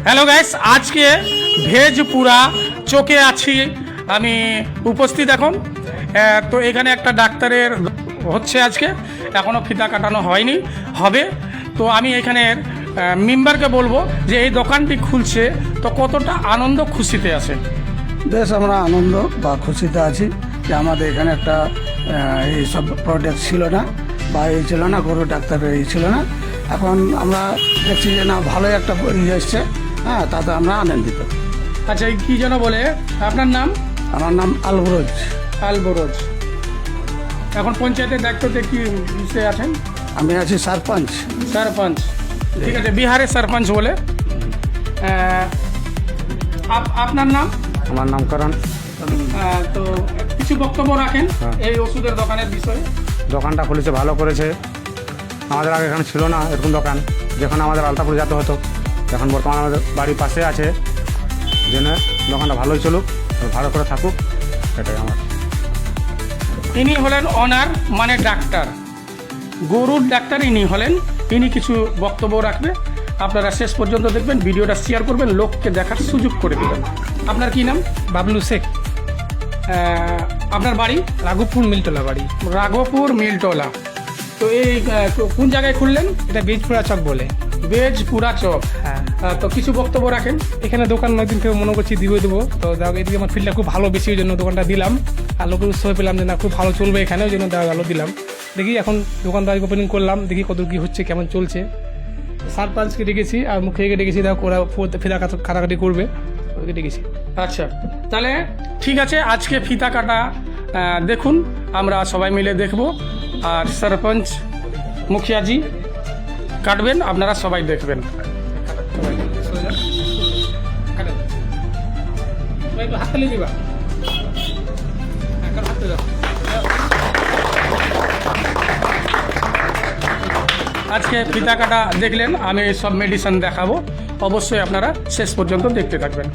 Hello guys, আজকে ভেজপুরা চোখে আছি আমি উপস্থিত এখন। তো এখানে একটা ডাক্তারের হচ্ছে আজকে, এখনও ফিতা কাটানো হয়নি, হবে। তো আমি এখানের মেম্বারকে বলবো যে এই দোকানটি খুলছে তো কতটা আনন্দ খুশিতে আছে। বেশ আমরা আনন্দ বা খুশিতে আছি যে আমাদের এখানে একটা এইসব প্রোডাক্ট ছিল না বা এই ছিল না, গরু ডাক্তার এই ছিল না। এখন আমরা দেখছি যে না, ভালোই একটা ইয়ে এসছে, হ্যাঁ, তাতে আমরা আনন্দিত। আচ্ছা, এই কী যেন বলে আপনার নাম? আমার নাম আলবরোজ। আলবরোজ। এখন পঞ্চায়েতের দায়িত্বতে কি বিষয়ে আছেন? আমি আছি সরপঞ্চ। সরপঞ্চ, ঠিক আছে, বিহারের সরপঞ্চ বলে। আপনার নাম? আমার নামকরণ। তো কিছু বক্তব্য রাখেন এই ওষুধের দোকানের বিষয়ে। দোকানটা খুলেছে, ভালো করেছে। আমাদের আগে এখানে ছিল না এরকম দোকান, যেখানে আমাদের আলতাপুর যেতে হতো। এখন বর্তমানে আমাদের বাড়ির পাশে আছে, জন্য দোকানটা ভালোই চলুক, ভালো করে থাকুক, এটাই আমার। ইনি হলেন অনার, মানে ডাক্তার, গরুর ডাক্তার ইনি হলেন। ইনি কিছু বক্তব্য রাখবে, আপনারা শেষ পর্যন্ত দেখবেন, ভিডিওটা শেয়ার করবেন, লোককে দেখার সুযোগ করে দেবেন। আপনার কি নাম? বাবলু শেখ। আপনার বাড়ি? রাঘবপুর মিলটোলা বাড়ি। রাঘবপুর মিলটোলা। তো এই কোন জায়গায় খুললেন? এটা বেজপুরা চক বলে। বেজপুরা চক, হ্যাঁ। তো কিছু বক্তব্য রাখেন। এখানে দোকান অনেকদিন থেকে মনে করছি দেবো, তো দেখো এদিকে আমার ফিল্ডটা খুব ভালো, বেশি ওই জন্য দোকানটা দিলাম। আর লোকের উৎসাহ পেলাম যে না, খুব ভালো চলবে এখানে, ওই জন্য দেওয়া গেল, দিলাম। দেখি এখন দোকানটা ওপেনিং করলাম, দেখি কত কী হচ্ছে, কেমন চলছে। সারপাঞ্চকে ডেকেছি আর মুখিয়াকে ডেকেছি, দেখো ওরা ফিতা কাটাকাটি করবে, ওদেরকে ডেকেছি। আচ্ছা, তাহলে ঠিক আছে, আজকে ফিতা কাটা দেখুন, আমরা সবাই মিলে দেখব। আর সরপঞ্চ মুখিয়াজি কাটবেন, আপনারা সবাই দেখবেন। হাততালি দিবা। আজকে ফিতা কাটা দেখলেন, আমি সব মেডিসিন দেখাবো, অবশ্যই আপনারা শেষ পর্যন্ত দেখতে থাকবেন।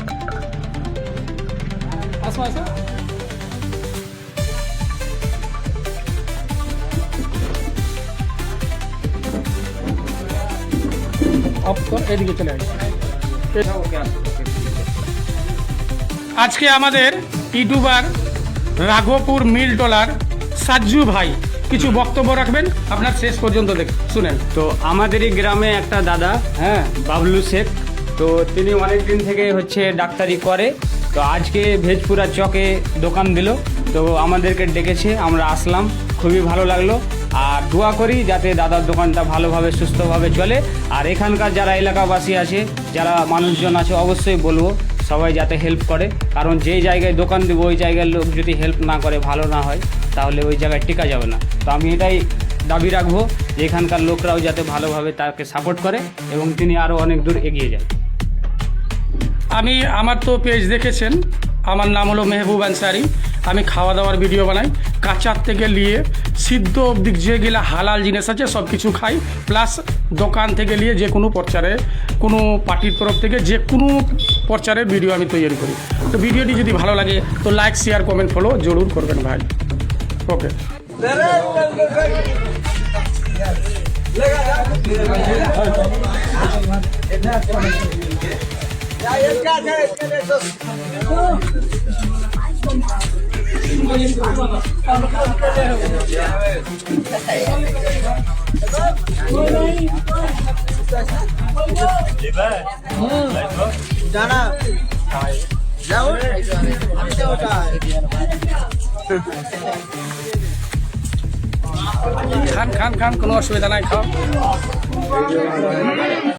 আসো আসো। এদিকে চলে আসি। আজকে আমাদের ইউটিউবার রাঘবপুর মিলটোলার সাজ্জু ভাই কিছু বক্তব্য রাখবেন, আপনার শেষ পর্যন্ত শুনেন। তো আমাদেরই গ্রামে একটা দাদা, হ্যাঁ, বাবলু শেখ, তো তিনি অনেক দিন থেকে হচ্ছে ডাক্তারি করে। তো আজকে ভেজপুরা চকে দোকান দিল, তো আমাদেরকে ডেকেছে, আমরা আসলাম, খুবই ভালো লাগলো। আর দোয়া করি যাতে দাদার দোকানটা ভালোভাবে সুস্থভাবে চলে। আর এখানকার যারা এলাকাবাসী আছে, যারা মানুষজন আছে, অবশ্যই বলবো সবাই যাতে হেল্প করে, কারণ যেই জায়গায় দোকান দেবো ওই জায়গার লোক যদি হেল্প না করে, ভালো না হয়, তাহলে ওই জায়গায় টিকা যাবে না। তো আমি এটাই দাবি রাখবো যে এখানকার লোকরাও যাতে ভালোভাবে তাকে সাপোর্ট করে এবং তিনি আরও অনেক দূর এগিয়ে যায়। আমার তো পেজ দেখেছেন, আমার নাম হলো মেহবুব আনসারি। আমি খাওয়া দাওয়ার ভিডিও বানাই, কাঁচার থেকে নিয়ে সিদ্ধ অবধি যেগুলো হালাল জিনিস আছে সব কিছু খাই, প্লাস দোকান থেকে নিয়ে যে কোনো প্রচারে, কোনো পার্টির তরফ থেকে যে কোনো প্রচারের ভিডিও আমি তৈরি করি। তো ভিডিওটি যদি ভালো লাগে তো লাইক, শেয়ার, কমেন্ট, ফলো জরুর করবেন ভাই। ওকে। খান খান খান, কোনো অসুবিধা নাই, খাও।